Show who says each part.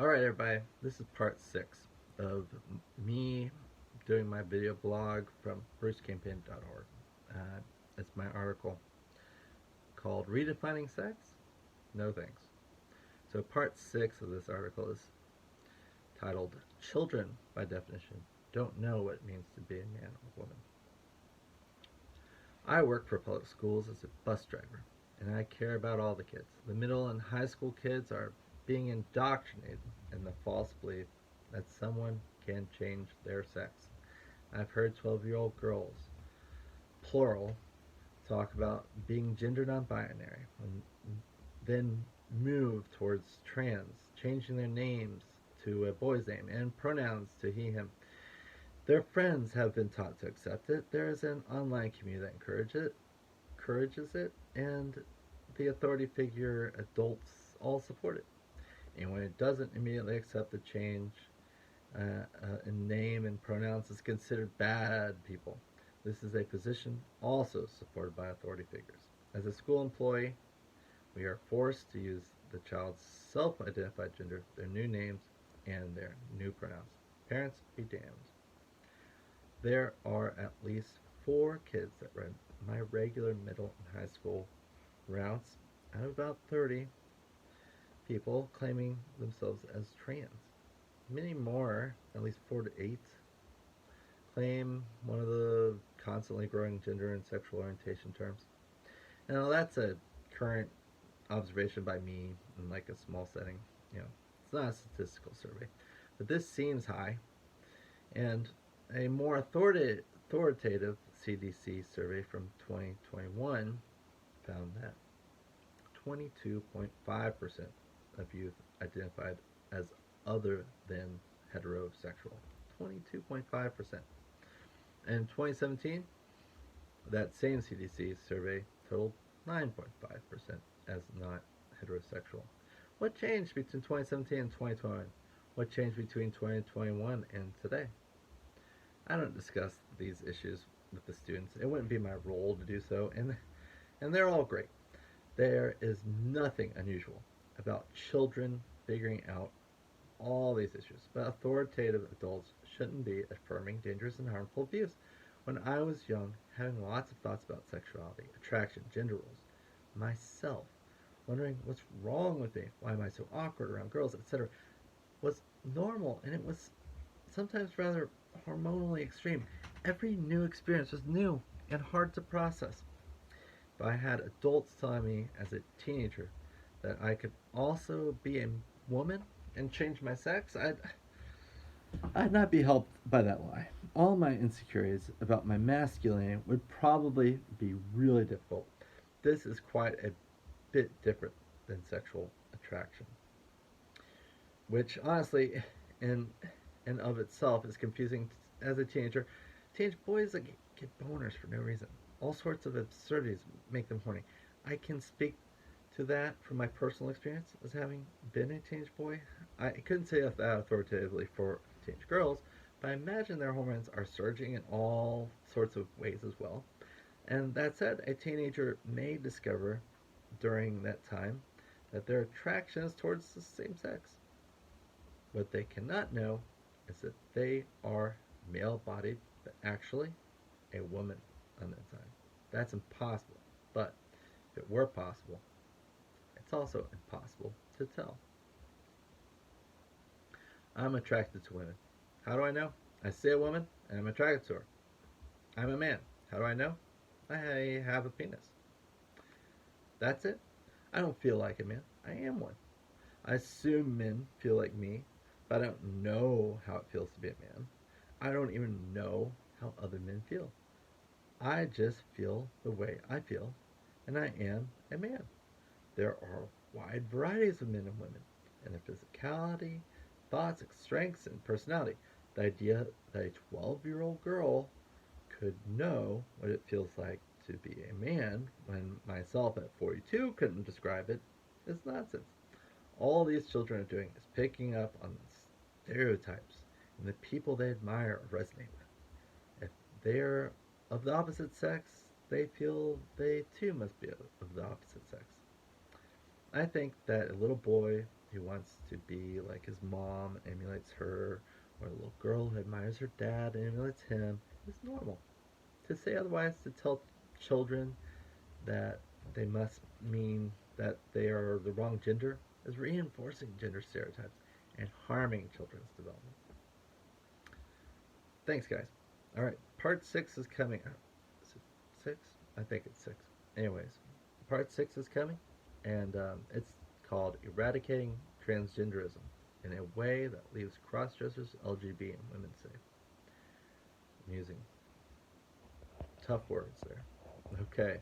Speaker 1: Alright, everybody, this is part 6 of me doing my video blog from brucecampaign.org. It's my article called Redefining Sex? No thanks. So, part 6 of this article is titled Children, by definition, don't know what it means to be a man or woman. I work for public schools as a bus driver, and I care about all the kids. The middle and high school kids are being indoctrinated in the false belief that someone can change their sex. I've heard 12-year-old girls, plural, talk about being gender non-binary and then move towards trans, changing their names to a boy's name and pronouns to he, him. Their friends have been taught to accept it. There is an online community that encourages it, and the authority figure adults all support it. Anyone who doesn't immediately accept the change in name and pronouns is considered bad people. This is a position also supported by authority figures. As a school employee, we are forced to use the child's self-identified gender, their new names, and their new pronouns. Parents be damned. There are at least 4 kids that run my regular middle and high school routes out of about 30 people claiming themselves as trans. Many more, at least 4 to 8, claim one of the constantly growing gender and sexual orientation terms. Now that's a current observation by me in like a small setting. You know, it's not a statistical survey, but this seems high. And a more authoritative CDC survey from 2021 found that 22.5% of youth identified as other than heterosexual. 22.5%. In 2017, that same CDC survey totaled 9.5% as not heterosexual. What changed between 2017 and 2021? What changed between 2021 and today? I don't discuss these issues with the students. It wouldn't be my role to do so, and they're all great. There is nothing unusual about children figuring out all these issues, but authoritative adults shouldn't be affirming dangerous and harmful views. When I was young, having lots of thoughts about sexuality, attraction, gender roles, myself, wondering what's wrong with me, why am I so awkward around girls, etc., was normal, and it was sometimes rather hormonally extreme. Every new experience was new and hard to process. If I had adults telling me as a teenager that I could also be a woman and change my sex, I'd not be helped by that lie. All my insecurities about my masculinity would probably be really difficult. This is quite a bit different than sexual attraction, which honestly, in and of itself, is confusing as a teenager. Teenage boys like, get boners for no reason. All sorts of absurdities make them horny. I can speak to that from my personal experience as having been a teenage boy. I couldn't say that authoritatively for teenage girls, but I imagine their hormones are surging in all sorts of ways as well. And that said, a teenager may discover during that time that their attraction is towards the same sex. What they cannot know is that they are male bodied, but actually a woman on that time. That's impossible. But if it were possible, it's also impossible to tell. I'm attracted to women. How do I know? I see a woman and I'm attracted to her. I'm a man. How do I know? I have a penis. That's it. I don't feel like a man. I am one. I assume men feel like me, but I don't know how it feels to be a man. I don't even know how other men feel. I just feel the way I feel, and I am a man. There are wide varieties of men and women, and their physicality, thoughts, strengths, and personality. The idea that a 12-year-old girl could know what it feels like to be a man when myself at 42 couldn't describe it is nonsense. All these children are doing is picking up on the stereotypes and the people they admire or resonate with. If they're of the opposite sex, they feel they too must be of the opposite sex. I think that a little boy who wants to be like his mom, emulates her, or the little girl who admires her dad and emulates him, is normal. To say otherwise, to tell children that they must mean that they are the wrong gender, is reinforcing gender stereotypes and harming children's development. Thanks, guys. All right, part 6 is coming out. Is it 6? I think it's 6. Anyways, part 6 is coming, and it's called Eradicating Transgenderism in a Way That Leaves Crossdressers, LGBT, and Women Safe. I'm using tough words there. Okay,